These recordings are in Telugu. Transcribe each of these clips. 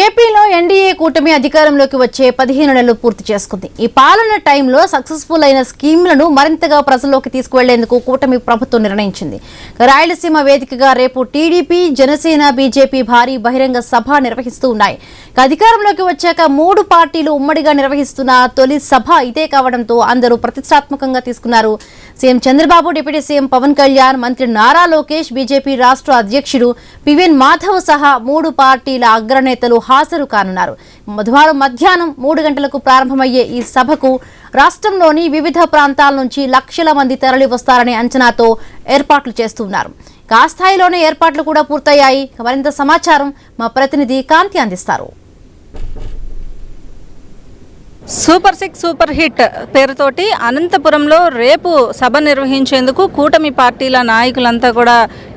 ఏపీలో ఎన్డీఏ కూటమి అధికారంలోకి వచ్చే 15 నెలలు పూర్తి చేసుకుంది. ఈ పాలన టైంలో సక్సెస్ఫుల్ అయిన స్కీమ్లను మరింతగా ప్రజల్లోకి తీసుకువెళ్లేందుకు కూటమి ప్రభుత్వం నిర్ణయించింది. రాయలసీమ వేదికగా రేపు టీడీపీ, జనసేన, బీజేపీ భారీ బహిరంగ సభ నిర్వహిస్తూ ఉన్నాయి. అధికారంలోకి వచ్చాక 3 పార్టీలు ఉమ్మడిగా నిర్వహిస్తున్న తొలి సభ ఇదే కావడంతో అందరూ ప్రతిష్టాత్మకంగా తీసుకున్నారు. CM Chandrababu, deputy CM Pawan Kalyan, మంత్రి నారా లోకేష్, బీజేపీ రాష్ట్ర అధ్యక్షుడు పివిఎన్ మాధవ్ సహా 3 పార్టీల అగ్రనేతలు హాజరు కానున్నారు. బుధవారం మధ్యాహ్నం 3 గంటలకు ప్రారంభమయ్యే ఈ సభకు రాష్ట్రంలోని వివిధ ప్రాంతాల నుంచి లక్షల మంది తరలి వస్తారనే అంచనాతో ఏర్పాట్లు చేస్తున్నారు. ఆ స్థాయిలోనే ఏర్పాట్లు కూడా పూర్తయ్యాయి. మరింత సమాచారం మా ప్రతినిధి కాంతి అందిస్తారు. సూపర్ 6 సూపర్ హిట్ పేరుతోటి అనంతపురంలో రేపు సభ నిర్వహించేందుకు కూటమి పార్టీల నాయకులంతా కూడా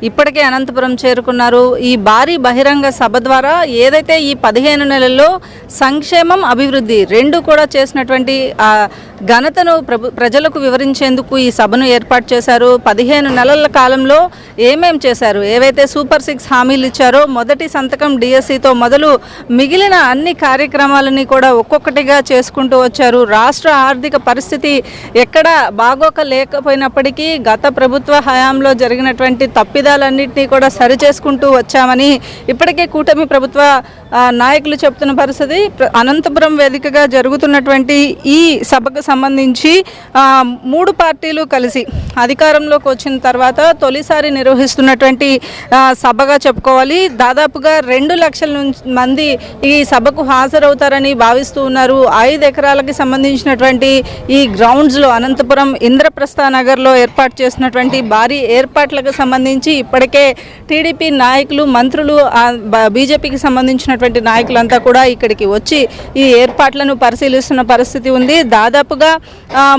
ఇప్పటికే అనంతపురం చేరుకున్నారు. ఈ భారీ బహిరంగ సభ ద్వారా ఏదైతే ఈ 15 నెలల్లో సంక్షేమం, అభివృద్ధి రెండు కూడా చేసినటువంటి ఘనతను ప్రజలకు వివరించేందుకు ఈ సభను ఏర్పాటు చేశారు. 15 నెలల కాలంలో ఏమేం చేశారు, ఏవైతే సూపర్ 6 హామీలు ఇచ్చారో మొదటి సంతకం డిఎస్సితో మొదలు మిగిలిన అన్ని కార్యక్రమాలని కూడా ఒక్కొక్కటిగా చేసుకుంటూ వచ్చారు. రాష్ట్ర ఆర్థిక పరిస్థితి ఎక్కడ బాగోక లేకపోయినప్పటికీ గత ప్రభుత్వ హయాంలో జరిగినటువంటి తప్పిదాలన్నింటినీ కూడా సరిచేసుకుంటూ వచ్చామని ఇప్పటికే కూటమి ప్రభుత్వ నాయకులు చెప్తున్న పరిస్థితి. అనంతపురం వేదికగా జరుగుతున్నటువంటి ఈ సభకు సంబంధించి 3 పార్టీలు కలిసి అధికారంలోకి వచ్చిన తర్వాత తొలిసారి నిర్వహిస్తున్నటువంటి సభగా చెప్పుకోవాలి. దాదాపుగా 2 లక్షల మంది ఈ సభకు హాజరవుతారని భావిస్తూ ఉన్నారు. 5 ఎకరాలకి సంబంధించినటువంటి ఈ గ్రౌండ్స్లో అనంతపురం ఇంద్రప్రస్థ నగర్లో ఏర్పాటు చేసినటువంటి భారీ ఏర్పాట్లకు సంబంధించి ఇప్పటికే టీడీపీ నాయకులు, మంత్రులు, బీజేపీకి సంబంధించినటువంటి నాయకులంతా కూడా ఇక్కడికి వచ్చి ఈ ఏర్పాట్లను పరిశీలిస్తున్న పరిస్థితి ఉంది. దాదాపుగా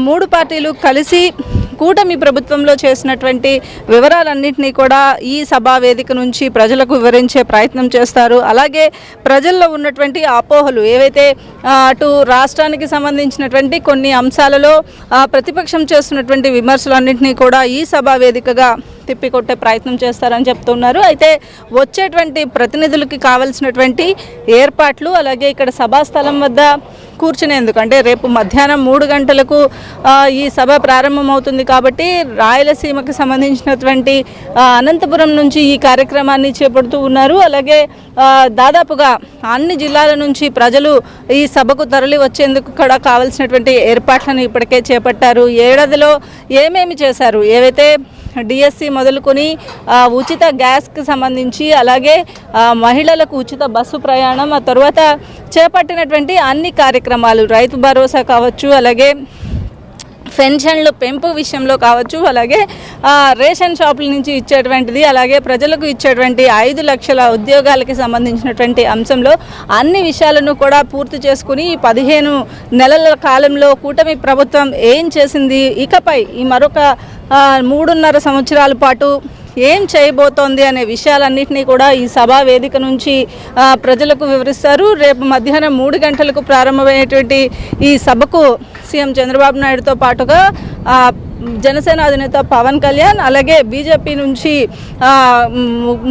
3 పార్టీలు కలిసి కూటమి ప్రభుత్వంలో చేసినటువంటి వివరాలన్నింటినీ కూడా ఈ సభా వేదిక నుంచి ప్రజలకు వివరించే ప్రయత్నం చేస్తారు. అలాగే ప్రజల్లో ఉన్నటువంటి అపోహలు ఏవైతే అటు రాష్ట్రానికి సంబంధించినటువంటి కొన్ని అంశాలలో ప్రతిపక్షం చేస్తున్నటువంటి విమర్శలన్నింటినీ కూడా ఈ సభా వేదికగా తిప్పికొట్టే ప్రయత్నం చేస్తారని చెప్తున్నారు. అయితే వచ్చేటువంటి ప్రతినిధులకి కావాల్సినటువంటి ఏర్పాట్లు, అలాగే ఇక్కడ సభాస్థలం వద్ద కూర్చునేందుకు అంటే రేపు మధ్యాహ్నం 3 గంటలకు ఈ సభ ప్రారంభమవుతుంది కాబట్టి రాయలసీమకి సంబంధించినటువంటి అనంతపురం నుంచి ఈ కార్యక్రమాన్ని చేపడుతూ ఉన్నారు. అలాగే దాదాపుగా అన్ని జిల్లాల నుంచి ప్రజలు ఈ సభకు తరలి వచ్చేందుకు కూడా కావాల్సినటువంటి ఏర్పాట్లను ఇప్పటికే చేపట్టారు. ఏడాదిలో ఏమేమి చేశారు, ఏవైతే డిఎస్సి మొదలుకొని ఉచిత గ్యాస్కి సంబంధించి, అలాగే మహిళలకు ఉచిత బస్సు ప్రయాణం, ఆ తర్వాత చేపట్టినటువంటి అన్ని కార్యక్రమాలు, రైతు భరోసా కావచ్చు, అలాగే పెన్షన్లు పెంపు విషయంలో కావచ్చు, అలాగే రేషన్ షాపుల నుంచి ఇచ్చేటువంటిది, అలాగే ప్రజలకు ఇచ్చేటువంటి 5 లక్షల ఉద్యోగాలకి సంబంధించినటువంటి అంశంలో అన్ని విషయాలను కూడా పూర్తి చేసుకుని 15 నెలల కాలంలో కూటమి ప్రభుత్వం ఏం చేసింది, ఇకపై ఈ మరొక 3.5 సంవత్సరాల పాటు ఏం చేయబోతోంది అనే విషయాలన్నింటినీ కూడా ఈ సభా వేదిక నుంచి ప్రజలకు వివరిస్తారు. రేపు మధ్యాహ్నం 3 గంటలకు ప్రారంభమయ్యేటువంటి ఈ సభకు సీఎం చంద్రబాబు నాయుడుతో పాటుగా జనసేన అధినేత పవన్ కళ్యాణ్, అలాగే బీజేపీ నుంచి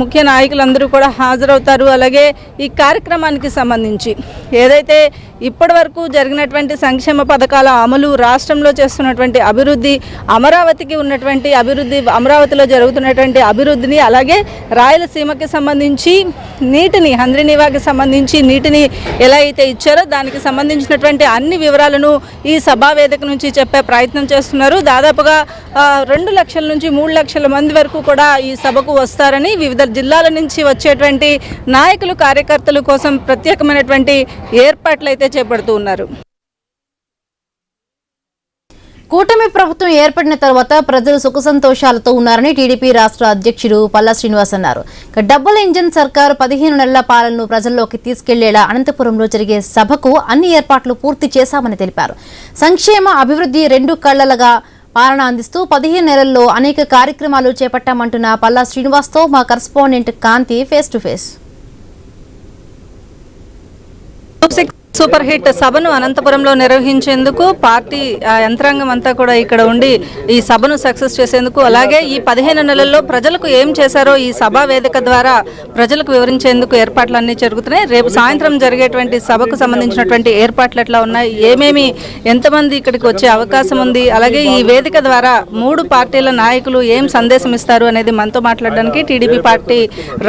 ముఖ్య నాయకులందరూ కూడా హాజరవుతారు. అలాగే ఈ కార్యక్రమానికి సంబంధించి ఏదైతే ఇప్పటి వరకు జరిగినటువంటి సంక్షేమ పథకాల అమలు, రాష్ట్రంలో చేస్తున్నటువంటి అభివృద్ధి, అమరావతికి ఉన్నటువంటి అభివృద్ధి, అమరావతిలో జరుగుతున్నటువంటి అభివృద్ధిని, అలాగే రాయలసీమకి సంబంధించి నీటిని, హంద్రీనీవాకి సంబంధించి నీటిని ఎలా అయితే ఇచ్చారో దానికి సంబంధించినటువంటి అన్ని వివరాలను ఈ సభా వేదిక నుంచి చెప్పే ప్రయత్నం చేస్తున్నారు. దాదాపుగా 2 లక్షల నుంచి 3 లక్షల మంది వరకు కూడా ఈ సభకు వస్తారని, వివిధ జిల్లాల నుంచి వచ్చేటువంటి నాయకులు, కార్యకర్తల కోసం ప్రత్యేకమైనటువంటి ఏర్పాట్లు అయితే చేపడుతూ ఉన్నారు. కూటమి ప్రభుత్వం ఏర్పడిన తర్వాత ప్రజలు సుఖ సంతోషాలతో ఉన్నారని టీడీపీ రాష్ట్ర అధ్యక్షుడు పల్లా శ్రీనివాస్ అన్నారు. డబుల్ ఇంజన్ సర్కారు 15 నెలల పాలనను ప్రజల్లోకి తీసుకెళ్లేలా అనంతపురంలో జరిగే సభకు అన్ని ఏర్పాట్లు పూర్తి చేశామని తెలిపారు. సంక్షేమ, అభివృద్ధి 2 కళ్లలుగా పాలన అందిస్తూ 15 నెలల్లో అనేక కార్యక్రమాలు చేపట్టామంటున్న పల్లా శ్రీనివాస్తో మా correspondent Kanti face to face. Super hit సభను అనంతపురంలో నిర్వహించేందుకు పార్టీ యంత్రాంగం అంతా కూడా ఇక్కడ ఉండి ఈ సభను సక్సెస్ చేసేందుకు, అలాగే ఈ 15 నెలల్లో ప్రజలకు ఏం చేశారో ఈ సభా వేదిక ద్వారా ప్రజలకు వివరించేందుకు ఏర్పాట్లన్నీ జరుగుతున్నాయి. రేపు సాయంత్రం జరిగేటువంటి సభకు సంబంధించినటువంటి ఏర్పాట్లు ఎట్లా ఉన్నాయి, ఏమేమి ఎంతమంది ఇక్కడికి వచ్చే అవకాశం ఉంది, అలాగే ఈ వేదిక ద్వారా 3 పార్టీల నాయకులు ఏం సందేశం ఇస్తారు అనేది మనతో మాట్లాడడానికి టీడీపీ పార్టీ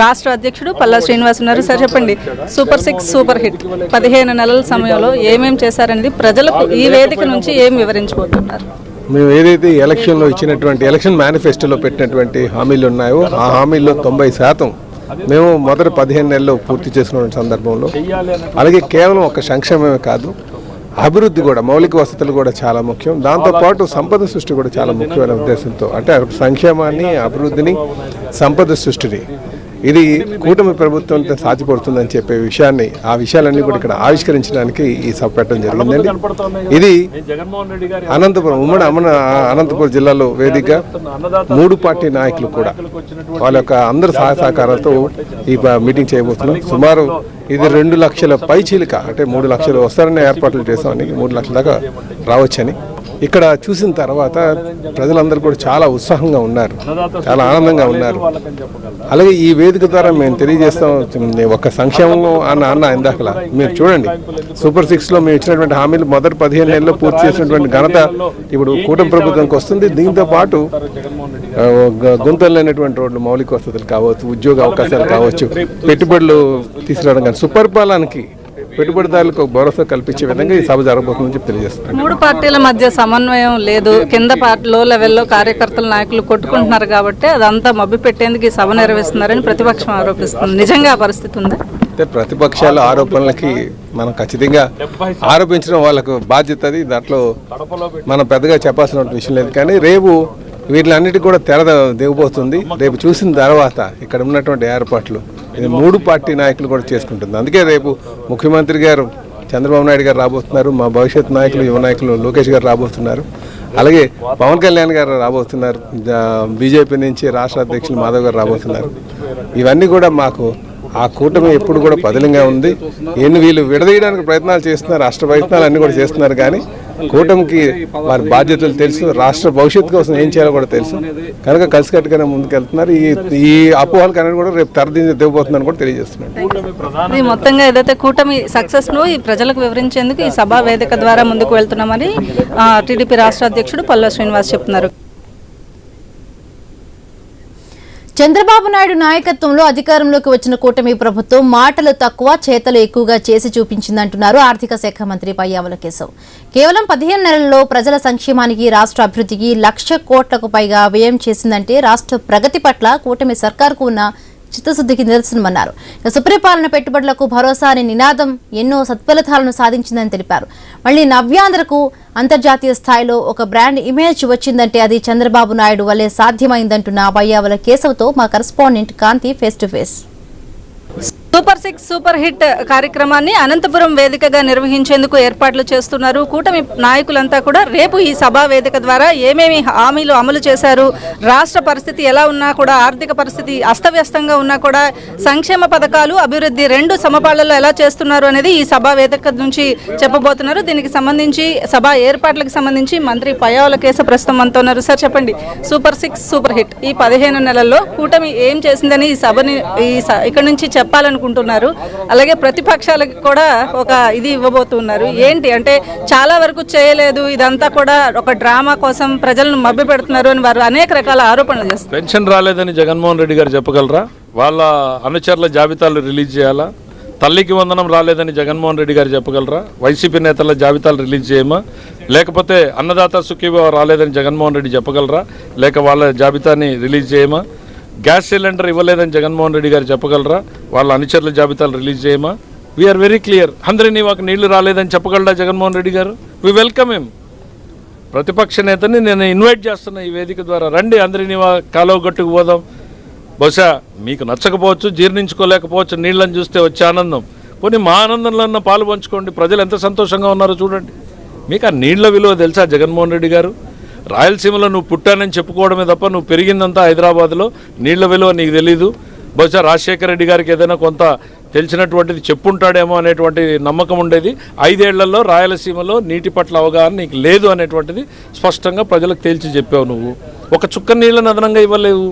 రాష్ట్ర అధ్యక్షుడు పల్లా శ్రీనివాస్ ఉన్నారు. సార్ చెప్పండి, సూపర్ 6 సూపర్ హిట్ 15 నెలల సమయంలో ఏమేం చేశారండి, ప్రజలకు ఈ వేదిక నుంచి ఏం వివరించబోతున్నారు? మేము ఏదైతే ఎలక్షన్లో ఇచ్చినటువంటి ఎలక్షన్ మేనిఫెస్టోలో పెట్టినటువంటి హామీలు ఉన్నాయో ఆ హామీల్లో 90% మేము మొదటి 15 నెలల్లో పూర్తి చేసిన సందర్భంలో, అలాగే కేవలం ఒక సంక్షేమమే కాదు, అభివృద్ధి కూడా, మౌలిక వసతులు కూడా చాలా ముఖ్యం. దాంతోపాటు సంపద సృష్టి కూడా చాలా ముఖ్యమైన ఉద్దేశంతో, అంటే సంక్షేమాన్ని, అభివృద్ధిని, సంపద సృష్టిని ఇది కూటమి ప్రభుత్వంతో సాధ్యపడుతుందని చెప్పే విషయాన్ని, ఆ విషయాలన్నీ కూడా ఇక్కడ ఆవిష్కరించడానికి ఈ సభ పెట్టడం జరిగిందండి. ఇది అనంతపురం ఉమ్మడి అనంతపురం జిల్లాలో వేదిక 3 పార్టీ నాయకులు కూడా వాళ్ళ యొక్క అందరి సహాయ సహకారాలతో ఈ మీటింగ్ చేయబోతున్నాం. సుమారు ఇది 2 లక్షల పైచీలిక, అంటే 3 లక్షలు వస్తారనే ఏర్పాట్లు చేసామని, 3 లక్షల దాకా రావచ్చని ఇక్కడ చూసిన తర్వాత ప్రజలందరూ కూడా చాలా ఉత్సాహంగా ఉన్నారు, చాలా ఆనందంగా ఉన్నారు. అలాగే ఈ వేదిక ద్వారా మేము తెలియజేస్తాం, ఒక సంక్షేమం అన్న ఇందాకలా మీరు చూడండి, సూపర్ 6లో మేము ఇచ్చినటువంటి హామీలు మొదటి 15 నెలల్లో పూర్తి చేసినటువంటి ఘనత ఇప్పుడు కూటమి ప్రభుత్వానికి వస్తుంది. దీంతో పాటు గుంతలు లేనటువంటి రోడ్లు, మౌలిక వసతులు కావచ్చు, ఉద్యోగ అవకాశాలు కావచ్చు, పెట్టుబడులు తీసుకురావడం కానీ, సుపరిపాలనకి పెట్టుబడిదారులకు భరోసా కల్పించే విధంగా ఈ సభ జరగబోతుందని చెప్పి తెలియజేస్తున్నాను. 3 పార్టీల మధ్య సమన్వయం లేదు, కింద లో లెవెల్లో కార్యకర్తల నాయకులు కొట్టుకుంటున్నారు కాబట్టి అదంతా మభ్య పెట్టేందుకు ఈ సభ నిర్వహిస్తున్నారని ప్రతిపక్షం ఆరోపిస్తుంది. నిజంగా ఆ పరిస్థితి ఉందా? అంటే ప్రతిపక్షాల ఆరోపణలకి మనం ఖచ్చితంగా ఆరోపించడం వాళ్ళకు బాధ్యత, అది దాంట్లో మనం పెద్దగా చెప్పాల్సిన విషయం లేదు. కానీ రేపు వీటిలన్నిటికీ కూడా తెర దిగబోతుంది. రేపు చూసిన తర్వాత ఇక్కడ ఉన్నటువంటి ఏర్పాట్లు ఇది 3 పార్టీ నాయకులు కూడా చేసుకుంటుంది. అందుకే రేపు ముఖ్యమంత్రి గారు చంద్రబాబు నాయుడు గారు రాబోతున్నారు, మా భవిష్యత్ నాయకులు, యువ నాయకులు లోకేష్ గారు రాబోతున్నారు, అలాగే పవన్ కళ్యాణ్ గారు రాబోతున్నారు, బీజేపీ నుంచి రాష్ట్ర అధ్యక్షులు మాధవ్ గారు రాబోతున్నారు. ఇవన్నీ కూడా మాకు ఆ కూటమి ఎప్పుడు కూడా పదిలంగా ఉంది. వీళ్ళు విడదీయడానికి ప్రయత్నాలు చేస్తున్నారు, రాష్ట్ర ప్రయత్నాలు అన్నీ కూడా చేస్తున్నారు. కానీ కూటమికి వారి బాధ్యతలు తెలుసు, రాష్ట్ర భవిష్యత్తు కోసం ఏం చేయాలో కూడా తెలుసు. కనుక కలిసికట్టుగానే ముందుకెళ్తున్నారు. ఈ అపోహలకు అనేది కూడా రేపు తెరదివ్వబోతుందని కూడా తెలియజేస్తున్నాను. మొత్తంగా ఏదైతే కూటమి సక్సెస్ ను ఈ ప్రజలకు వివరించేందుకు ఈ సభా వేదిక ద్వారా ముందుకు వెళ్తున్నామని టీడీపీ రాష్ట్ర అధ్యక్షుడు పల్లా శ్రీనివాస్ చెప్తున్నారు. చంద్రబాబు నాయుడు నాయకత్వంలో అధికారంలోకి వచ్చిన కూటమి ప్రభుత్వం మాటలు తక్కువ, చేతలు ఎక్కువగా చేసి చూపించిందంటున్నారు ఆర్థిక శాఖ మంత్రి పయ్యావుల కేశవ్. కేవలం 15 నెలల్లో ప్రజల సంక్షేమానికి, రాష్ట్ర అభివృద్ధికి 1,00,000 కోట్లకు పైగా వ్యయం చేసిందంటే రాష్ట్ర ప్రగతి పట్ల కూటమి సర్కారుకు ఉన్న చిత్తశుద్ధికి నిదర్శనమన్నారు. సుపరిపాలన, పెట్టుబడులకు భరోసా అనే నినాదం ఎన్నో సత్ఫలితాలను సాధించిందని తెలిపారు. మళ్లీ నవ్యాంధ్రకు అంతర్జాతీయ స్థాయిలో ఒక బ్రాండ్ ఇమేజ్ వచ్చిందంటే అది చంద్రబాబు నాయుడు వల్లే సాధ్యమైందంటున్న పయ్యావుల కేశవ్తో మా correspondent Kanti face to face. Super 6 super hit కార్యక్రమాన్ని అనంతపురం వేదికగా నిర్వహించేందుకు ఏర్పాట్లు చేస్తున్నారు. కూటమి నాయకులంతా కూడా రేపు ఈ సభా వేదిక ద్వారా ఏమేమి హామీలు అమలు చేశారు, రాష్ట్ర పరిస్థితి ఎలా ఉన్నా కూడా, ఆర్థిక పరిస్థితి అస్తవ్యస్తంగా ఉన్నా కూడా సంక్షేమ పథకాలు, అభివృద్ధి 2 సమపాళ్లలో ఎలా చేస్తున్నారు అనేది ఈ సభా వేదిక నుంచి చెప్పబోతున్నారు. దీనికి సంబంధించి సభా ఏర్పాట్లకు సంబంధించి మంత్రి పయ్యావుల కేశవ్ ప్రస్తుతం మనతో ఉన్నారు. సార్ చెప్పండి, సూపర్ 6 సూపర్ హిట్ ఈ 15 నెలల్లో కూటమి ఏం చేసిందని ఈ సభని ఇక్కడ నుంచి చెప్పాలనుకుంటున్నారు. అలాగే ప్రతిపక్షాలకు కూడా ఒక ఇది ఇవ్వబోతున్నారు. ఏంటి అంటే చాలా వరకు చేయలేదు, ఇదంతా కూడా ఒక డ్రామా కోసం ప్రజలను మభ్య పెడుతున్నారు అని వారు అనేక రకాల ఆరోపణలు చేస్తారు. పెన్షన్ రాలేదని జగన్మోహన్ రెడ్డి గారు చెప్పగలరా? వాళ్ళ అనుచరుల జాబితాలు రిలీజ్ చేయాలా? తల్లికి వందనం రాలేదని జగన్మోహన్ రెడ్డి గారు చెప్పగలరా? వైసీపీ నేతల జాబితాలు రిలీజ్ చేయమా? లేకపోతే అన్నదాత సుఖీభావ రాలేదని జగన్మోహన్ రెడ్డి చెప్పగలరా? లేక వాళ్ళ జాబితాని రిలీజ్ చేయమా? గ్యాస్ సిలిండర్ ఇవ్వలేదని జగన్మోహన్ రెడ్డి గారు చెప్పగలరా? వాళ్ళ అనుచరుల జాబితాలు రిలీజ్ చేయమా? We are very clear. అందరినీవాకు నీళ్లు రాలేదని చెప్పగలరా జగన్మోహన్ రెడ్డి గారు? We welcome him. ప్రతిపక్ష నేతని నేను ఇన్వైట్ చేస్తున్నా ఈ వేదిక ద్వారా, రండి అందరినీవా కాలువ గట్టుకు పోదాం. బహుశా మీకు నచ్చకపోవచ్చు, జీర్ణించుకోలేకపోవచ్చు నీళ్ళని చూస్తే వచ్చే ఆనందం, పోనీ మా ఆనందంలో పాలు పంచుకోండి. ప్రజలు ఎంత సంతోషంగా ఉన్నారో చూడండి. మీకు ఆ నీళ్ల విలువ తెలుసా జగన్మోహన్ రెడ్డి గారు? రాయలసీమలో నువ్వు పుట్టానని చెప్పుకోవడమే తప్ప నువ్వు పెరిగిందంతా హైదరాబాద్లో, నీళ్ల విలువ నీకు తెలీదు. బహుశా రాజశేఖర రెడ్డి గారికి ఏదైనా కొంత తెలిసినటువంటిది చెప్పుంటాడేమో అనేటువంటి నమ్మకం ఉండేది. 5 ఏళ్లలో రాయలసీమలో నీటి పట్ల అవగాహన నీకు లేదు అనేటువంటిది స్పష్టంగా ప్రజలకు తేల్చి చెప్పావు. నువ్వు ఒక చుక్క నీళ్ళని అదనంగా ఇవ్వలేవు.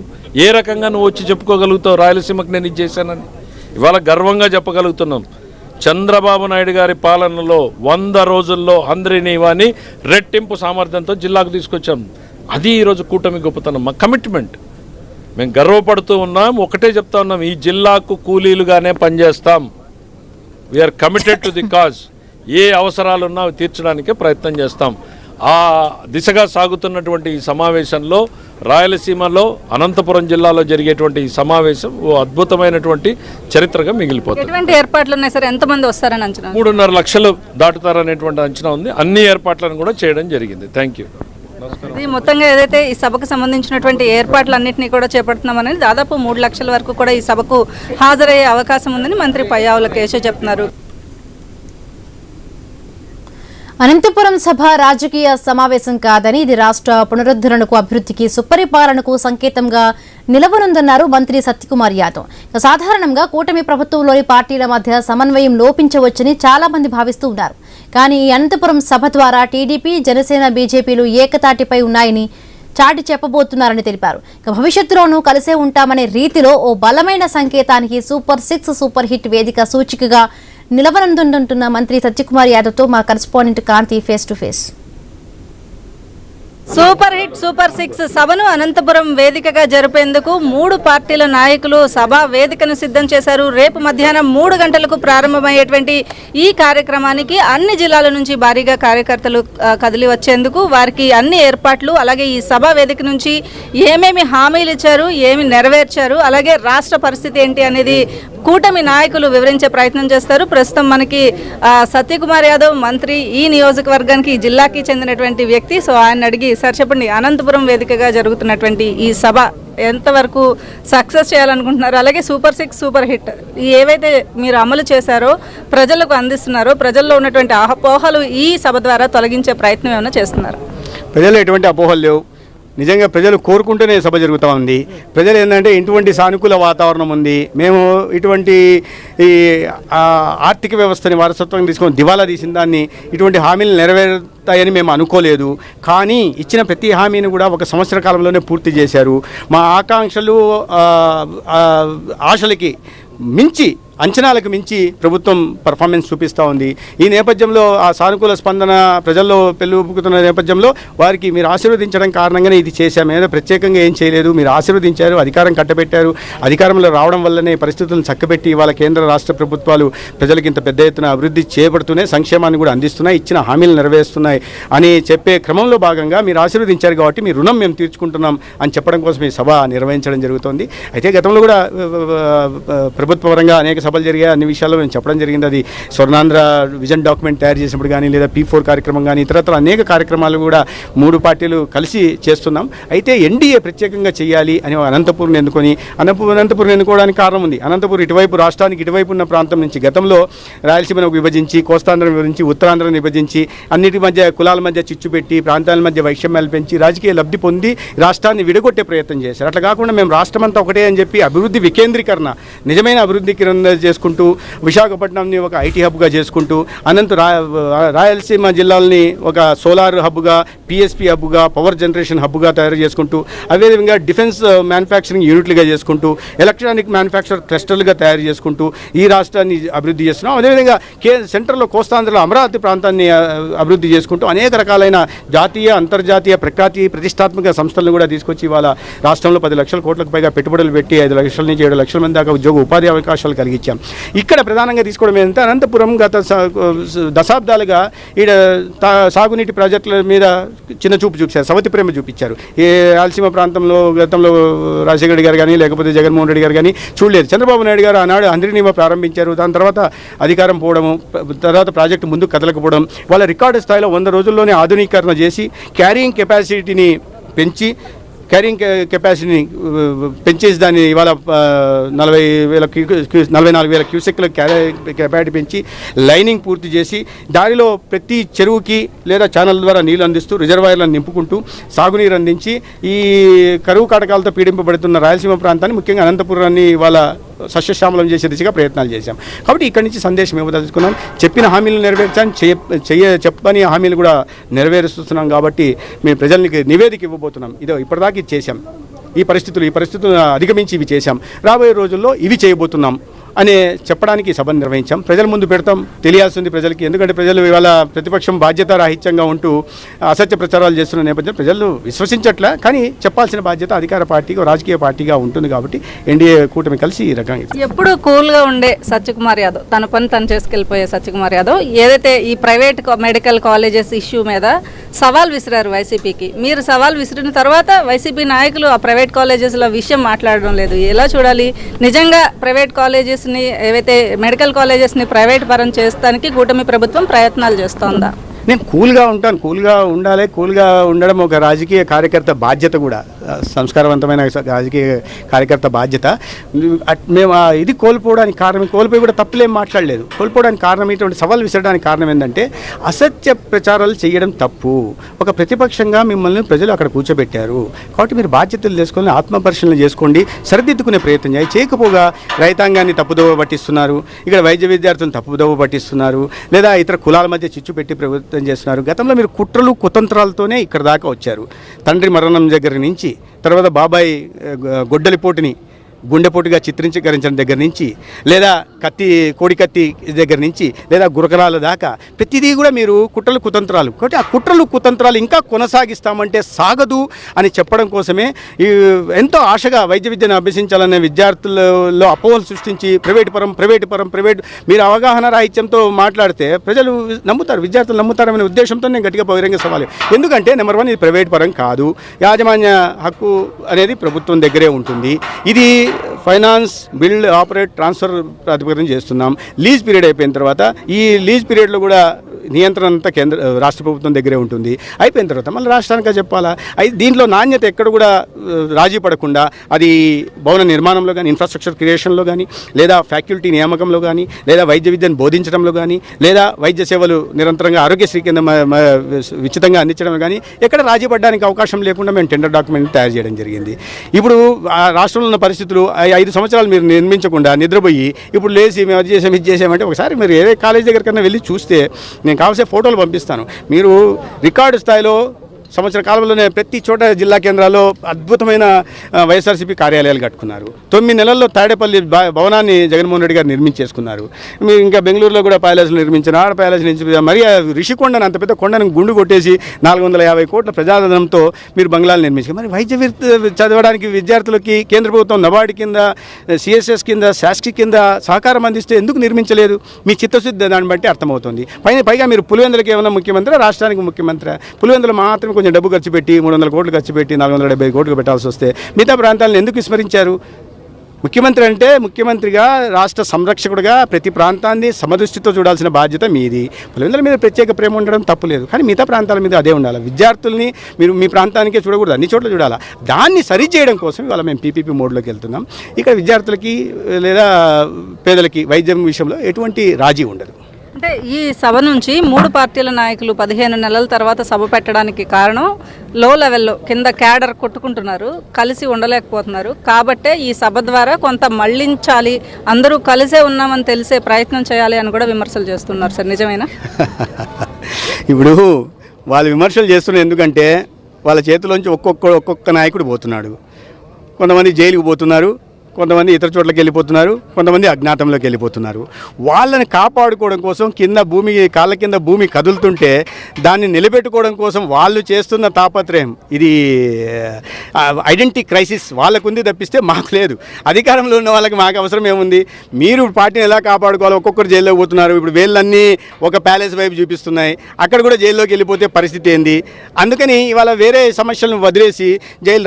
ఏ రకంగా నువ్వు వచ్చి చెప్పుకోగలుగుతావు రాయలసీమకు నేను ఇది చేశానని? ఇవాళ గర్వంగా చెప్పగలుగుతున్నాం. చంద్రబాబు నాయుడు గారి పాలనలో 100 రోజుల్లో అందరినీవాని రెట్టింపు సామర్థ్యంతో జిల్లాకు తీసుకొచ్చాం. అది ఈరోజు కూటమి గొప్పతనం, మా కమిట్మెంట్. మేము గర్వపడుతూ ఉన్నాం. ఒకటే చెప్తా ఉన్నాం, ఈ జిల్లాకు కూలీలుగానే పనిచేస్తాం. We are committed to the cause. ఏ అవసరాలున్నా అవి తీర్చడానికే ప్రయత్నం చేస్తాం. ఆ దిశగా సాగుతున్నటువంటి ఈ సమావేశంలో రాయలసీమలో అనంతపురం జిల్లాలో జరిగేటువంటి ఈ సమావేశం ఓ అద్భుతమైనటువంటి చరిత్రగా మిగిలిపోతుంది. ఎటువంటి ఏర్పాట్లు ఉన్నాయి సార్? ఎంతమంది వస్తారని అంచనా? 3.5 లక్షలు దాటుతారనేటువంటి అంచనా ఉంది. అన్ని ఏర్పాట్లను కూడా చేయడం జరిగింది. Thank you. ఇది మొత్తంగా ఏదైతే ఈ సభకు సంబంధించినటువంటి ఏర్పాట్లన్నింటినీ కూడా చేపడుతున్నామని, దాదాపు 3 లక్షల వరకు కూడా ఈ సభకు హాజరయ్యే అవకాశం ఉందని మంత్రి పయ్యావుల కేశవ్ చెప్తున్నారు. అనంతపురం సభ రాజకీయ సమావేశం కాదని, ఇది రాష్ట్ర పునరుద్ధరణకు, అభివృద్ధికి, సుపరిపాలనకు సంకేతంగా నిలవనుందన్నారు మంత్రి సత్యకుమార్ యాదవ్. సాధారణంగా కూటమి ప్రభుత్వంలోని పార్టీల మధ్య సమన్వయం లోపించవచ్చని చాలా మంది భావిస్తూ ఉన్నారు. కానీ ఈ అనంతపురం సభ ద్వారా టీడీపీ, జనసేన, బీజేపీలు ఏకతాటిపై ఉన్నాయని చాటి చెప్పబోతున్నారని తెలిపారు. భవిష్యత్తులోనూ కలిసే ఉంటామనే రీతిలో ఓ బలమైన సంకేతానికి సూపర్ 6 సూపర్ హిట్ వేదిక సూచికగా నిలవనుందంటున్న మంత్రి సత్యకుమార్ యాదవ్తో మా correspondent Kanti face to face. Super hit super 6 సభను అనంతపురం వేదికగా జరిపేందుకు 3 పార్టీల నాయకులు సభ వేదికను సిద్ధం చేశారు. రేపు మధ్యాహ్నం 3 గంటలకు ప్రారంభమయ్యేటువంటి ఈ కార్యక్రమానికి అన్ని జిల్లాల నుంచి భారీగా కార్యకర్తలు కదిలి వచ్చేందుకు వారికి అన్ని ఏర్పాట్లు, అలాగే ఈ సభ వేదిక నుంచి ఏమేమి హామీలు ఇచ్చారు, ఏమి నెరవేర్చారు, అలాగే రాష్ట్ర పరిస్థితి ఏంటి అనేది కూటమి నాయకులు వివరించే ప్రయత్నం చేస్తారు. ప్రస్తుతం మనకి సత్యకుమార్ యాదవ్ మంత్రి, ఈ నియోజకవర్గానికి, ఈ జిల్లాకి చెందినటువంటి వ్యక్తి. సో ఆయన అడిగి, సార్ చెప్పండి, అనంతపురం వేదికగా జరుగుతున్నటువంటి ఈ సభ ఎంతవరకు సక్సెస్ చేయాలనుకుంటున్నారు? అలాగే సూపర్ 6 సూపర్ హిట్ ఏవైతే మీరు అమలు చేశారో, ప్రజలకు అందిస్తున్నారో, ప్రజల్లో ఉన్నటువంటి అపోహలు ఈ సభ ద్వారా తొలగించే ప్రయత్నం ఏమైనా చేస్తున్నారు? ప్రజలు ఎటువంటి అపోహలు లేవు. నిజంగా ప్రజలు కోరుకుంటూనే సభ జరుగుతూ ఉంది. ప్రజలు ఏంటంటే ఇటువంటి సానుకూల వాతావరణం ఉంది. మేము ఇటువంటి ఈ ఆర్థిక వ్యవస్థని వారసత్వం తీసుకొని దివాలా తీసిన దాన్ని ఇటువంటి హామీలు నెరవేరుతాయని మేము అనుకోలేదు. కానీ ఇచ్చిన ప్రతి హామీని కూడా 1 సంవత్సర కాలంలోనే పూర్తి చేశారు. మా ఆకాంక్షలు, ఆశలకి మించి, అంచనాలకు మించి ప్రభుత్వం పర్ఫార్మెన్స్ చూపిస్తూ ఉంది. ఈ నేపథ్యంలో ఆ సానుకూల స్పందన ప్రజల్లో పెళ్ళుపుకుతున్న నేపథ్యంలో వారికి మీరు ఆశీర్వదించడం కారణంగానే ఇది చేశాము. ఏదో ప్రత్యేకంగా ఏం చేయలేదు. మీరు ఆశీర్వదించారు, అధికారం కట్టబెట్టారు. అధికారంలో రావడం వల్లనే పరిస్థితులను చక్కబెట్టి ఇవాళ కేంద్ర రాష్ట్ర ప్రభుత్వాలు ప్రజలకు ఇంత పెద్ద ఎత్తున అభివృద్ధి చేపడుతూనే సంక్షేమాన్ని కూడా అందిస్తున్నాయి, ఇచ్చిన హామీలు నెరవేరుస్తున్నాయి అని చెప్పే క్రమంలో భాగంగా మీరు ఆశీర్వదించారు కాబట్టి మీ రుణం మేము తీర్చుకుంటున్నాం అని చెప్పడం కోసం ఈ సభ నిర్వహించడం జరుగుతోంది. అయితే గతంలో కూడా ప్రభుత్వ పరంగా అనేక సభలు జరిగాయి. అన్ని విషయాల్లో మేము చెప్పడం జరిగింది. అది స్వర్ణాంధ్ర విజన్ డాక్యుమెంట్ తయారు చేసినప్పుడు కానీ, లేదా P4 కార్యక్రమం కానీ, ఇతరత్ర అనేక కార్యక్రమాలు కూడా 3 పార్టీలు కలిసి చేస్తున్నాం. అయితే ఎన్డీఏ ప్రత్యేకంగా చేయాలి అని అనంతపురం ఎన్నుకొని, అనంతపురం ఎన్నుకోవడానికి కారణం ఉంది. అనంతపురం ఇటువైపు, రాష్ట్రానికి ఇటువైపు ఉన్న ప్రాంతం నుంచి గతంలో రాయలసీమను విభజించి, కోస్తాంధ్రను విభజించి, ఉత్తరాంధ్రను విభజించి, అన్నిటి మధ్య కులాల మధ్య చిచ్చు పెట్టి, ప్రాంతాల మధ్య వైషమ్యాలు పెంచి రాజకీయ లబ్ధి పొంది రాష్ట్రాన్ని విడగొట్టే ప్రయత్నం చేశారు. అట్లా కాకుండా మేము రాష్ట్రమంతా ఒకటే అని చెప్పి అభివృద్ధి వికేంద్రీకరణ, నిజమైన అభివృద్ధికరణ చేసుకుంటూ, విశాఖపట్నంని ఒక ఐటీ హబ్గా చేసుకుంటూ, రాయలసీమ జిల్లాలని ఒక సోలార్ హబ్గా, పిఎస్పీ హబ్గా, పవర్ జనరేషన్ హబ్గా తయారు చేసుకుంటూ, అదేవిధంగా డిఫెన్స్ మ్యానుఫ్యాక్చరింగ్ యూనిట్లుగా చేసుకుంటూ, ఎలక్ట్రానిక్ మ్యానుఫ్యాక్చర్ క్లస్టర్లుగా తయారు చేసుకుంటూ ఈ రాష్ట్రాన్ని అభివృద్ధి చేస్తున్నాం. అదేవిధంగా సెంట్రల్లో కోస్తాంధ్రలో అమరావతి ప్రాంతాన్ని అభివృద్ధి చేసుకుంటూ అనేక రకాలైన జాతీయ, అంతర్జాతీయ, ప్రతిష్టాత్మక సంస్థలను కూడా తీసుకొచ్చి ఇవాళ రాష్ట్రంలో 10 లక్షల కోట్లకు పైగా పెట్టుబడులు పెట్టి 5 లక్షల నుంచి 7 లక్షల మంది దాకా ఉద్యోగ ఉపాధి అవకాశాలు కలిగించాం. ఇక్కడ ప్రధానంగా తీసుకోవడం ఏంటంటే అనంతపురం గత దశాబ్దాలుగా ఈడ సాగునీటి ప్రాజెక్టుల మీద చిన్న చూపు చూపించారు, సవతి ప్రేమ చూపించారు. ఏ రాయలసీమ ప్రాంతంలో గతంలో రాజశేఖర రెడ్డి గారు కానీ, లేకపోతే జగన్మోహన్ రెడ్డి గారు కానీ చూడలేదు. చంద్రబాబు నాయుడు గారు ఆనాడు అందరినీమో ప్రారంభించారు. దాని తర్వాత అధికారం పోవడము, తర్వాత ప్రాజెక్టు ముందుకు కదలకపోవడం, వాళ్ళ రికార్డు స్థాయిలో 100 రోజుల్లోనే ఆధునీకరణ చేసి క్యారింగ్ కెపాసిటీని పెంచి, క్యారింగ్ కెపాసిటీని పెంచేసి దాన్ని ఇవాళ 44,000 క్యూసెక్ల కెపాసిటీ పెంచి లైనింగ్ పూర్తి చేసి దానిలో ప్రతి చెరువుకి లేదా ఛానల్ ద్వారా నీళ్ళు అందిస్తూ, రిజర్వాయర్లను నింపుకుంటూ సాగునీరు అందించి ఈ కరువు కాటకాలతో పీడింపబడుతున్న రాయలసీమ ప్రాంతాన్ని, ముఖ్యంగా అనంతపురాన్ని ఇవాళ సస్యశ్యామలం చేసే దిశగా ప్రయత్నాలు చేశాం. కాబట్టి ఇక్కడి నుంచి సందేశం ఇవ్వదలుచుకున్నాం. చెప్పిన హామీలు నెరవేర్చాం, చెప్పని హామీలు కూడా నెరవేరుస్తున్నాం. కాబట్టి మేము ప్రజలకి నివేదిక ఇవ్వబోతున్నాం. ఇదో ఇప్పటిదాకా ఇది చేశాం, ఈ పరిస్థితులు అధిగమించి ఇవి చేశాం, రాబోయే రోజుల్లో ఇవి చేయబోతున్నాం అనే చెప్పడానికి సభను నిర్వహించాం. ప్రజల ముందు పెడతాం, తెలియాల్సింది ప్రజలకి. ఎందుకంటే ప్రజలు ఇవాళ ప్రతిపక్షం బాధ్యతారాహిత్యంగా ఉంటూ అసత్య ప్రచారాలు చేస్తున్న నేపథ్యంలో ప్రజలు విశ్వసించట్లే. కానీ చెప్పాల్సిన బాధ్యత అధికార పార్టీగా, రాజకీయ పార్టీగా ఉంటుంది. కాబట్టి ఎన్డీఏ కూటమి కలిసి ఈ రకంగా ఎప్పుడు కూల్గా ఉండే సత్యకుమార్ యాదవ్, తన పని తను చేసుకెళ్ళిపోయే సత్యకుమార్ యాదవ్ ఏదైతే ఈ ప్రైవేట్ మెడికల్ కాలేజెస్ ఇష్యూ మీద సవాల్ విసిరారు వైసీపీకి. మీరు సవాల్ విసిరిన తర్వాత వైసీపీ నాయకులు ఆ ప్రైవేట్ కాలేజెస్లో విషయం మాట్లాడడం లేదు. ఎలా చూడాలి? నిజంగా ప్రైవేట్ కాలేజెస్ని, ఏవైతే మెడికల్ కాలేజెస్ని ప్రైవేట్ పరం చేస్తానికి కూటమి ప్రభుత్వం ప్రయత్నాలు చేస్తోందా? నేను కూల్గా ఉంటాను, కూల్గా ఉండాలి. కూల్గా ఉండడం ఒక రాజకీయ కార్యకర్త బాధ్యత కూడా, సంస్కారవంతమైన రాజకీయ కార్యకర్త బాధ్యత. మేము ఇది కోల్పోవడానికి కారణం, కోల్పోయి కూడా తప్పులేం మాట్లాడలేదు. కోల్పోవడానికి కారణం ఇటువంటి సవాల్ విసరడానికి కారణం ఏంటంటే అసత్య ప్రచారాలు చేయడం తప్పు. ఒక ప్రతిపక్షంగా మిమ్మల్ని ప్రజలు అక్కడ కూర్చోబెట్టారు. కాబట్టి మీరు బాధ్యతలు తీసుకొని ఆత్మపరిశీలన చేసుకోండి, సరిదిద్దుకునే ప్రయత్నం చేయాలి. చేయకపోగా రైతాంగాన్ని తప్పుదోవ పట్టిస్తున్నారు, ఇక్కడ వైద్య విద్యార్థులను తప్పుదోవ పట్టిస్తున్నారు, లేదా ఇతర కులాల మధ్య చిచ్చు పెట్టి ప్రభుత్వం చేస్తున్నారు. గతంలో మీరు కుట్రలు కుతంత్రాలతోనే ఇక్కడ దాకా వచ్చారు. తండ్రి మరణం దగ్గర నుంచి, తర్వాత బాబాయ్ గొడ్డలిపోటుని గుండెపోటుగా చిత్రీకరించడం దగ్గర నుంచి, లేదా కోడి కత్తి దగ్గర నుంచి, లేదా గురకరాల దాకా ప్రతిదీ కూడా మీరు కుట్రలు కుతంత్రాలు. కాబట్టి ఆ కుట్రలు కుతంత్రాలు ఇంకా కొనసాగిస్తామంటే సాగదు అని చెప్పడం కోసమే ఎంతో ఆశగా వైద్య విద్యను అభ్యసించాలనే విద్యార్థులలో అపోహలు సృష్టించి ప్రైవేట్ మీరు అవగాహన రాహిత్యంతో మాట్లాడితే ప్రజలు నమ్ముతారు, విద్యార్థులు నమ్ముతారనే ఉద్దేశంతో నేను గట్టిగా బహిరంగ సవాలు. ఎందుకంటే నెంబర్ 1 ఇది ప్రైవేట్ పరం కాదు, యాజమాన్య హక్కు అనేది ప్రభుత్వం దగ్గరే ఉంటుంది. ఇది ఫైనాన్స్, బిల్డ్, ఆపరేట్, ట్రాన్స్ఫర్ ప్రాతిపదికన చేస్తున్నాం. లీజ్ పీరియడ్ అయిపోయిన తర్వాత ఈ లీజ్ పీరియడ్లో కూడా నియంత్రణ అంతా రాష్ట్ర ప్రభుత్వం దగ్గరే ఉంటుంది. అయిపోయిన తర్వాత మళ్ళీ రాష్ట్రానికే చెప్పాలా. దీంట్లో నాణ్యత ఎక్కడ కూడా రాజీ పడకుండా అది భవన నిర్మాణంలో కానీ, ఇన్ఫ్రాస్ట్రక్చర్ క్రియేషన్లో కానీ, లేదా ఫ్యాకల్టీ నియామకంలో కానీ, లేదా వైద్య విద్యను బోధించడంలో కానీ, లేదా వైద్య సేవలు నిరంతరంగా ఆరోగ్యశ్రీ కింద ఉచితంగా అందించడం కానీ ఎక్కడ రాజీ పడడానికి అవకాశం లేకుండా మేము టెండర్ డాక్యుమెంట్ తయారు చేయడం జరిగింది. ఇప్పుడు రాష్ట్రంలో ఉన్న పరిస్థితులు 5 సంవత్సరాలు మీరు నిర్మించకుండా నిద్రపోయి ఇప్పుడు లేచి మేము అది చేసాం ఇది చేసామంటే ఒకసారి మీరు ఏ కాలేజ్ దగ్గరికన్నా వెళ్ళి చూస్తే నేను కావాల్సిన ఫోటోలు పంపిస్తాను. మీరు రికార్డు స్థాయిలో సంవత్సర కాలంలోనే ప్రతి చోట జిల్లా కేంద్రాల్లో అద్భుతమైన వైఎస్ఆర్సీపీ కార్యాలయాలు కట్టుకున్నారు. 9 నెలల్లో తాడేపల్లి భవనాన్ని జగన్మోహన్ రెడ్డి గారు నిర్మించేసుకున్నారు. మీరు ఇంకా బెంగళూరులో కూడా ప్యాలెస్లు నిర్మించారు. ఆడ ప్యాలెస్ నుంచి మరి రిషికొండను, అంత పెద్ద కొండను గుండు కొట్టేసి 450 కోట్ల ప్రజాధనంతో మీరు బంగ్లాలు నిర్మించారు. మరి వైద్య చదవడానికి విద్యార్థులకి కేంద్ర ప్రభుత్వం నబార్డు కింద, సిఎస్ఎస్ కింద, శాస్కి కింద సహకారం అందిస్తే ఎందుకు నిర్మించలేదు? మీ చిత్తశుద్ధి దాన్ని బట్టి అర్థమవుతుంది. పైగా మీరు పులివెందులకి ఏమైనా ముఖ్యమంత్రి, రాష్ట్రానికి ముఖ్యమంత్రి? పులివెందులు మాత్రమే కొంచెం డబ్బు ఖర్చు పెట్టి 300 కోట్లు ఖర్చు పెట్టి 470 కోట్లు పెట్టాల్సి వస్తే మిగతా ప్రాంతాలను ఎందుకు విస్మరించారు? ముఖ్యమంత్రి అంటే ముఖ్యమంత్రిగా, రాష్ట్ర సంరక్షకుడిగా ప్రతి ప్రాంతాన్ని సమదృష్టితో చూడాల్సిన బాధ్యత మీది. పులివెందుల మీద ప్రత్యేక ప్రేమ ఉండడం తప్పులేదు, కానీ మిగతా ప్రాంతాల మీద అదే ఉండాలి. విద్యార్థుల్ని మీరు మీ ప్రాంతానికే చూడకూడదు, అన్ని చోట్ల చూడాలి. దాన్ని సరిచేయడం కోసం ఇవాళ మేము పీపీపీ మోడ్లోకి వెళ్తున్నాం. ఇక్కడ విద్యార్థులకి లేదా పేదలకి వైద్యం విషయంలో ఎటువంటి రాజీ ఉండదు. అంటే ఈ సభ నుంచి 3 పార్టీల నాయకులు 15 నెలల తర్వాత సభ పెట్టడానికి కారణం లో లెవెల్లో కింద క్యాడర్ కొట్టుకుంటున్నారు, కలిసి ఉండలేకపోతున్నారు. కాబట్టే ఈ సభ ద్వారా కొంత మళ్లించాలి, అందరూ కలిసే ఉన్నామని తెలిసే ప్రయత్నం చేయాలి అని కూడా విమర్శలు చేస్తున్నారు. సార్ నిజమేనా? ఇప్పుడు వాళ్ళు విమర్శలు చేస్తున్నారు ఎందుకంటే వాళ్ళ చేతిలోంచి ఒక్కొక్క నాయకుడు పోతున్నాడు. కొంతమంది జైలుకు పోతున్నారు, కొంతమంది ఇతర చోట్లకి వెళ్ళిపోతున్నారు, కొంతమంది అజ్ఞాతంలోకి వెళ్ళిపోతున్నారు. వాళ్ళని కాపాడుకోవడం కోసం కాళ్ళ కింద భూమి కదులుతుంటే దాన్ని నిలబెట్టుకోవడం కోసం వాళ్ళు చేస్తున్న తాపత్రయం, ఇది ఐడెంటిటీ క్రైసిస్ వాళ్ళకుంది తప్పిస్తే మాకు లేదు. అధికారంలో ఉన్న వాళ్ళకి మాకు అవసరం ఏముంది? మీరు పార్టీని ఎలా కాపాడుకోవాలో ఒక్కొక్కరు జైల్లోకి పోతున్నారు. ఇప్పుడు వేళ్ళన్నీ ఒక ప్యాలెస్ వైపు చూపిస్తున్నాయి, అక్కడ కూడా జైల్లోకి వెళ్ళిపోతే పరిస్థితి ఏంది? అందుకని ఇవాళ వేరే సమస్యలను వదిలేసి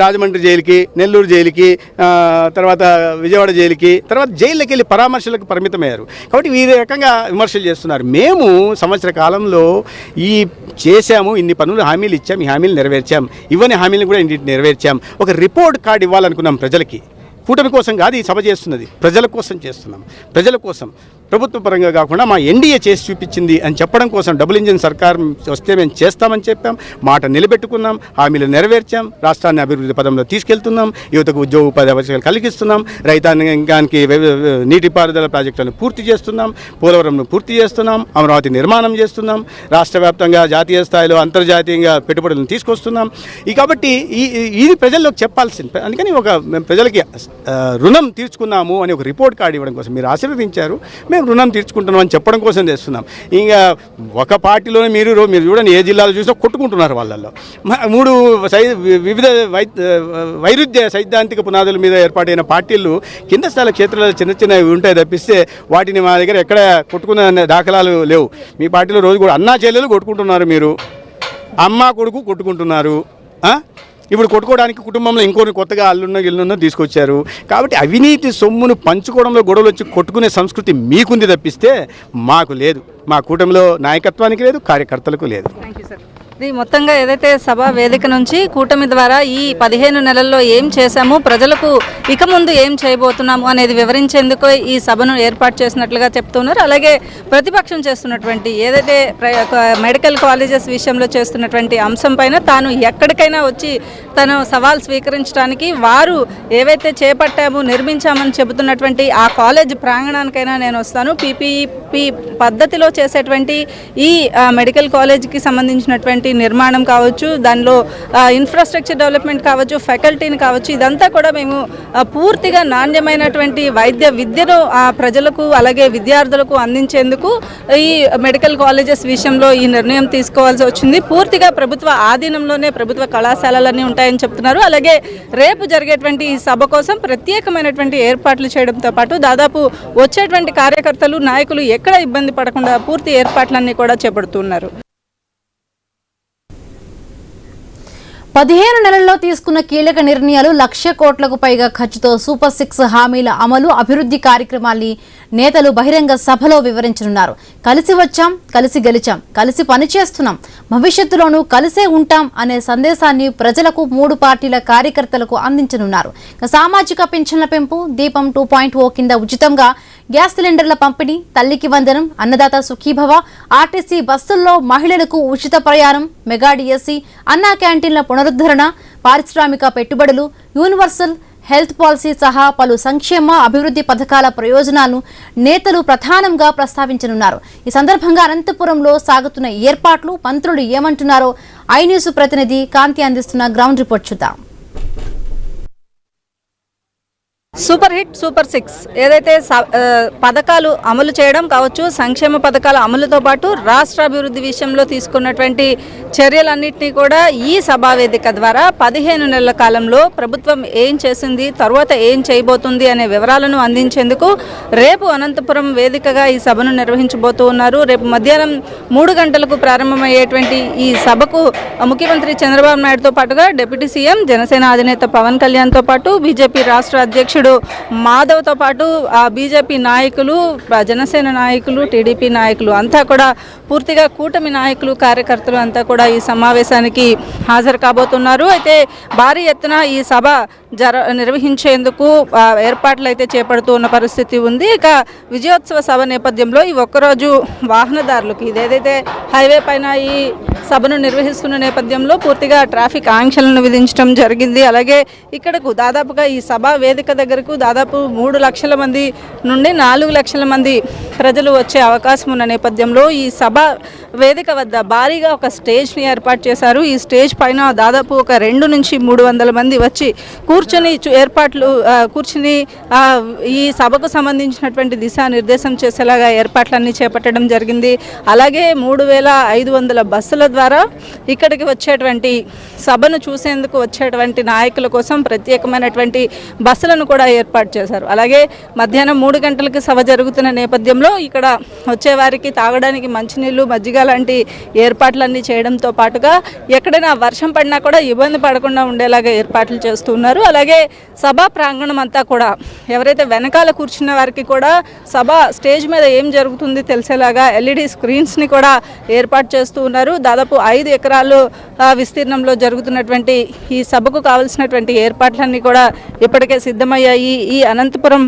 రాజమండ్రి జైలుకి, నెల్లూరు జైలుకి, తర్వాత విజయవాడ జైలుకి, తర్వాత జైల్లోకి వెళ్ళి పరామర్శలకు పరిమితమయ్యారు. కాబట్టి ఈ రకంగా విమర్శలు చేస్తున్నారు. మేము సంవత్సర కాలంలో చేశాము, ఇన్ని పనులు హామీలు ఇచ్చాం, ఈ హామీలు నెరవేర్చాం, ఇవన్నీ హామీలను కూడా ఇన్ని నెరవేర్చాం. ఒక రిపోర్ట్ కార్డు ఇవ్వాలనుకున్నాం ప్రజలకి. కూటమి కోసం కాదు ఈ సభ చేస్తున్నది, ప్రజల కోసం చేస్తున్నాం. ప్రజల కోసం ప్రభుత్వ పరంగా కాకుండా మా ఎన్డీఏ చేసి చూపించింది అని చెప్పడం కోసం డబుల్ ఇంజిన్ సర్కార్ వస్తే మేము చేస్తామని చెప్పాం, మాట నిలబెట్టుకున్నాం, హామీలు నెరవేర్చాం, రాష్ట్రాన్ని అభివృద్ధి పదంలో తీసుకెళ్తున్నాం, యువతకు ఉద్యోగ ఉపాధి అవకాశాలు కలిగిస్తున్నాం, రైతాంగానికి నీటిపారుదల ప్రాజెక్టులను పూర్తి చేస్తున్నాం, పోలవరంను పూర్తి చేస్తున్నాం, అమరావతి నిర్మాణం చేస్తున్నాం, రాష్ట్ర వ్యాప్తంగా జాతీయ స్థాయిలో అంతర్జాతీయంగా పెట్టుబడులను తీసుకొస్తున్నాం. కాబట్టి ఇది ప్రజల్లోకి చెప్పాల్సింది. అందుకని మేము ప్రజలకి రుణం తీర్చుకున్నాము అని ఒక రిపోర్ట్ కార్డు ఇవ్వడం కోసం, మీరు ఆశీర్వదించారు, మేము రుణం తీర్చుకుంటున్నాం అని చెప్పడం కోసం చేస్తున్నాం. ఇంకా ఒక పార్టీలోనే మీరు చూడండి, ఏ జిల్లాలో చూసినా కొట్టుకుంటున్నారు వాళ్ళల్లో. 3 వివిధ వైరుధ్య సైద్ధాంతిక పునాదుల మీద ఏర్పాటైన పార్టీలు కింద స్థాయి క్షేత్రాలు చిన్న చిన్నవి ఉంటాయి తప్పిస్తే వాటిని మా దగ్గర ఎక్కడ కొట్టుకున్న దాఖలాలు లేవు. మీ పార్టీలో రోజు కూడా అన్నా చెల్లెలు కొట్టుకుంటున్నారు, మీరు అమ్మ కొడుకు కొట్టుకుంటున్నారు. ఇప్పుడు కొట్టుకోవడానికి కుటుంబంలో ఇంకోటి కొత్తగా ఇల్లున్న తీసుకొచ్చారు. కాబట్టి అవినీతి సొమ్మును పంచుకోవడంలో గొడవలు వచ్చి కొట్టుకునే సంస్కృతి మీకుంది తప్పిస్తే మాకు లేదు. మా కూటమిలో నాయకత్వానికి లేదు, కార్యకర్తలకు లేదు. Thank you sir. ఇది మొత్తంగా ఏదైతే సభా వేదిక నుంచి కూటమి ద్వారా ఈ 15 నెలల్లో ఏం చేశాము, ప్రజలకు ఇక ముందు ఏం చేయబోతున్నాము అనేది వివరించేందుకు ఈ సభను ఏర్పాటు చేసినట్లుగా చెప్తున్నారు. అలాగే ప్రతిపక్షం చేస్తున్నటువంటి ఏదైతే మెడికల్ కాలేజెస్ విషయంలో చేస్తున్నటువంటి అంశం పైన తాను ఎక్కడికైనా వచ్చి తను సవాల్ స్వీకరించడానికి, వారు ఏవైతే చేపట్టాము నిర్మించామని చెబుతున్నటువంటి ఆ కాలేజ్ ప్రాంగణానికైనా నేను వస్తాను, పీపీపీ పద్ధతిలో చేసేటువంటి ఈ మెడికల్ కాలేజ్కి సంబంధించినటువంటి నిర్మాణం కావచ్చు, దానిలో ఇన్ఫ్రాస్ట్రక్చర్ డెవలప్మెంట్ కావచ్చు, ఫ్యాకల్టీని కావచ్చు, ఇదంతా కూడా మేము పూర్తిగా నాణ్యమైనటువంటి వైద్య విద్యను ప్రజలకు అలాగే విద్యార్థులకు అందించేందుకు ఈ మెడికల్ కాలేజెస్ విషయంలో ఈ నిర్ణయం తీసుకోవాల్సి వచ్చింది. పూర్తిగా ప్రభుత్వ ఆధీనంలోనే ప్రభుత్వ కళాశాలలన్నీ ఉంటాయని చెప్తున్నారు. అలాగే రేపు జరిగేటువంటి ఈ సభ కోసం ప్రత్యేకమైనటువంటి ఏర్పాట్లు చేయడంతో పాటు దాదాపు వచ్చేటువంటి కార్యకర్తలు నాయకులు ఎక్కడ ఇబ్బంది పడకుండా పూర్తి ఏర్పాట్లన్నీ కూడా చేపడుతున్నారు. 15 నెలల్లో తీసుకున్న కీలక నిర్ణయాలు 1,00,000 కోట్లకు పైగా ఖర్చుతో సూపర్ 6 హామీల అమలు, అభివృద్ధి కార్యక్రమాల్ని నేతలు బహిరంగ సభలో వివరించనున్నారు. కలిసి వచ్చాం, కలిసి గెలిచాం, కలిసి పనిచేస్తున్నాం, భవిష్యత్తులోనూ కలిసే ఉంటాం అనే సందేశాన్ని ప్రజలకు 3 పార్టీల కార్యకర్తలకు అందించనున్నారు. సామాజిక పింఛన్ల పెంపు, దీపం 2.0 కింద ఉచితంగా గ్యాస్ సిలిండర్ల పంపిణీ, తల్లికి వందనం, అన్నదాత సుఖీభవ, ఆర్టీసీ బస్సుల్లో మహిళలకు ఉచిత ప్రయాణం, మెగా డిఎస్సి, అన్నా క్యాంటీన్ల పునరుద్ధరణ, పారిశ్రామిక పెట్టుబడులు, యూనివర్సల్ హెల్త్ పాలసీ సహా పలు సంక్షేమ అభివృద్ధి పథకాల ప్రయోజనాలను నేతలు ప్రధానంగా ప్రస్తావించనున్నారు. ఈ సందర్భంగా అనంతపురంలో సాగుతున్న ఏర్పాట్లు, మంత్రులు ఏమంటున్నారో ఐ న్యూస్ ప్రతినిధి కాంతి అందిస్తున్న గ్రౌండ్ రిపోర్ట్ చూద్దాం. సూపర్ హిట్ సూపర్ 6 ఏదైతే పథకాలు అమలు చేయడం కావచ్చు, సంక్షేమ పథకాల అమలుతో పాటు రాష్ట్రాభివృద్ధి విషయంలో తీసుకున్నటువంటి చర్యలన్నింటినీ కూడా ఈ సభా వేదిక ద్వారా 15 నెలల కాలంలో ప్రభుత్వం ఏం చేసింది, తర్వాత ఏం చేయబోతుంది అనే వివరాలను అందించేందుకు రేపు అనంతపురం వేదికగా ఈ సభను నిర్వహించబోతూ ఉన్నారు. రేపు మధ్యాహ్నం 3 గంటలకు ప్రారంభమయ్యేటువంటి ఈ సభకు ముఖ్యమంత్రి చంద్రబాబు నాయుడుతో పాటుగా డిప్యూటీ సీఎం, జనసేన అధినేత పవన్ కళ్యాణ్తో పాటు బీజేపీ రాష్ట్ర అధ్యక్షుడు మాధవ్తో పాటు బీజేపీ నాయకులు, జనసేన నాయకులు, టీడీపీ నాయకులు అంతా కూడా పూర్తిగా కూటమి నాయకులు, కార్యకర్తలు అంతా కూడా ఈ సమావేశానికి హాజరు కాబోతున్నారు. అయితే భారీ ఎత్తున ఈ సభ నిర్వహించేందుకు ఏర్పాట్లు అయితే చేపడుతూ ఉన్న పరిస్థితి ఉంది. ఇక విజయోత్సవ సభ నేపథ్యంలో ఈ ఒక్కరోజు వాహనదారులకు ఇదేదైతే హైవే పైన ఈ సభను నిర్వహిస్తున్న నేపథ్యంలో పూర్తిగా ట్రాఫిక్ ఆంక్షలను విధించడం జరిగింది. అలాగే ఇక్కడకు దాదాపుగా ఈ సభా వేదిక దగ్గరకు దాదాపు 3 లక్షల మంది నుండి 4 లక్షల మంది ప్రజలు వచ్చే అవకాశం ఉన్న నేపథ్యంలో ఈ సభ వేదిక వద్ద భారీగా ఒక స్టేజ్ని ఏర్పాటు చేశారు. ఈ స్టేజ్ పైన దాదాపు ఒక 200 నుంచి 300 మంది వచ్చి కూర్చుని ఈ సభకు సంబంధించినటువంటి దిశానిర్దేశం చేసేలాగా ఏర్పాట్లన్నీ చేపట్టడం జరిగింది. అలాగే 3,500 బస్సుల ద్వారా ఇక్కడికి వచ్చేటువంటి సభను చూసేందుకు వచ్చేటువంటి నాయకుల కోసం ప్రత్యేకమైనటువంటి బస్సులను కూడా ఏర్పాటు చేశారు. అలాగే మధ్యాహ్నం 3 గంటలకు సభ జరుగుతున్న నేపథ్యంలో ఇక్కడ వచ్చేవారికి తాగడానికి మంచినీళ్ళు, మజ్జిగ లాంటి ఏర్పాట్లన్నీ చేయడంతో పాటుగా ఎక్కడైనా వర్షం పడినా కూడా ఇబ్బంది పడకుండా ఉండేలాగా ఏర్పాట్లు చేస్తున్నారు. అలాగే సభా ప్రాంగణం అంతా కూడా ఎవరైతే వెనకాల కూర్చున్న వారికి కూడా సభ స్టేజ్ మీద ఏం జరుగుతుంది తెలిసేలాగా ఎల్ఈడి స్క్రీన్స్ని కూడా ఏర్పాటు చేస్తూ ఉన్నారు. దాదాపు 5 ఎకరాలు విస్తీర్ణంలో జరుగుతున్నటువంటి ఈ సభకు కావాల్సినటువంటి ఏర్పాట్లన్నీ కూడా ఇప్పటికే సిద్ధమయ్యాయి. ఈ అనంతపురం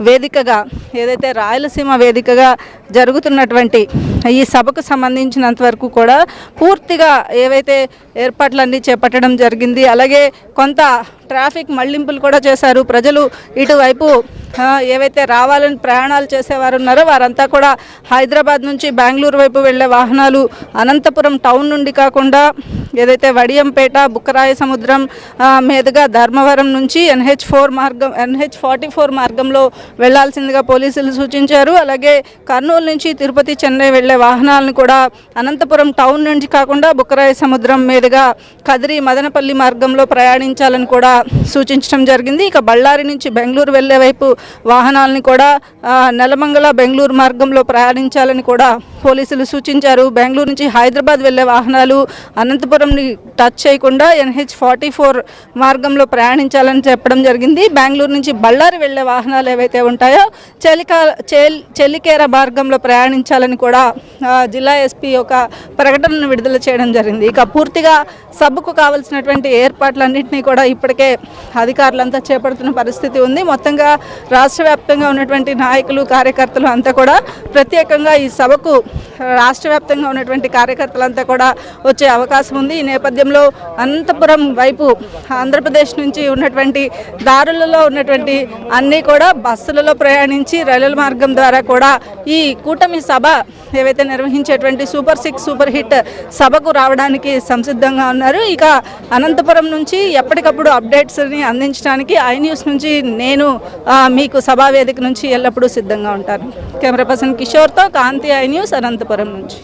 వేదికగా ఏదైతే రాయలసీమ వేదికగా జరుగుతున్నటువంటి ఈ సభకు సంబంధించినంత వరకు కూడా పూర్తిగా ఏవైతే ఏర్పాట్లన్నీ చేపట్టడం జరిగింది. అలాగే కొంత ట్రాఫిక్ మళ్లింపులు కూడా చేశారు. ప్రజలు ఇటువైపు ఏవైతే రావాలని ప్రయాణాలు చేసేవారు ఉన్నారో వారంతా కూడా హైదరాబాద్ నుంచి బెంగళూరు వైపు వెళ్ళే వాహనాలు అనంతపురం టౌన్ నుండి కాకుండా ఏదైతే వడియంపేట, బుక్కరాయ సముద్రం మీదుగా ధర్మవరం నుంచి NH44 మార్గంలో వెళ్లాల్సిందిగా పోలీసులు సూచించారు. అలాగే కర్నూలు నుంచి తిరుపతి, చెన్నై వెళ్లే వాహనాలను కూడా అనంతపురం టౌన్ నుంచి కాకుండా బుక్కరాయ సముద్రం మీదుగా కదిరి, మదనపల్లి మార్గంలో ప్రయాణించాలని కూడా సూచించడం జరిగింది. ఇక బళ్ళారి నుంచి బెంగళూరు వెళ్లే వైపు వాహనాలని కూడా నెలమంగళ, బెంగళూరు మార్గంలో ప్రయాణించాలని కూడా పోలీసులు సూచించారు. బెంగళూరు నుంచి హైదరాబాద్ వెళ్లే వాహనాలు అనంతపురంని టచ్ చేయకుండా NH44 మార్గంలో ప్రయాణించాలని చెప్పడం జరిగింది. బెంగళూరు నుంచి బళ్ళారి వెళ్లే వాహనాలు ఏవైతే ఉంటాయో చెల్లికేర మార్గంలో ప్రయాణించాలని కూడా జిల్లా ఎస్పీ ఒక ప్రకటనను విడుదల చేయడం జరిగింది. ఇక పూర్తిగా సభకు కావాల్సినటువంటి ఏర్పాట్లన్నింటినీ కూడా ఇప్పటికే అధికారులంతా చేపడుతున్న పరిస్థితి ఉంది. మొత్తంగా రాష్ట్ర వ్యాప్తంగా ఉన్నటువంటి నాయకులు, కార్యకర్తలు అంతా కూడా ప్రత్యేకంగా ఈ సభకు రాష్ట్ర వ్యాప్తంగా ఉన్నటువంటి కార్యకర్తలంతా కూడా వచ్చే అవకాశం ఉంది. ఈ నేపథ్యంలో అనంతపురం వైపు ఆంధ్రప్రదేశ్ నుంచి ఉన్నటువంటి దారులలో ఉన్నటువంటి అన్నీ కూడా బస్సులలో ప్రయాణించి రైలుల మార్గం ద్వారా కూడా ఈ కూటమి సభ ఏవైతే నిర్వహించేటువంటి సూపర్ 6 సూపర్ హిట్ సభకు రావడానికి సంసిద్ధంగా ఉన్నారు. ఇక అనంతపురం నుంచి ఎప్పటికప్పుడు అప్డేట్స్ని అందించడానికి ఐన్యూస్ నుంచి నేను మీకు సభా వేదిక నుంచి ఎల్లప్పుడూ సిద్ధంగా ఉంటాను. కెమెరా పర్సన్ కిషోర్తో కాంతి, ఐన్యూస్, అనంతపురం నుంచి.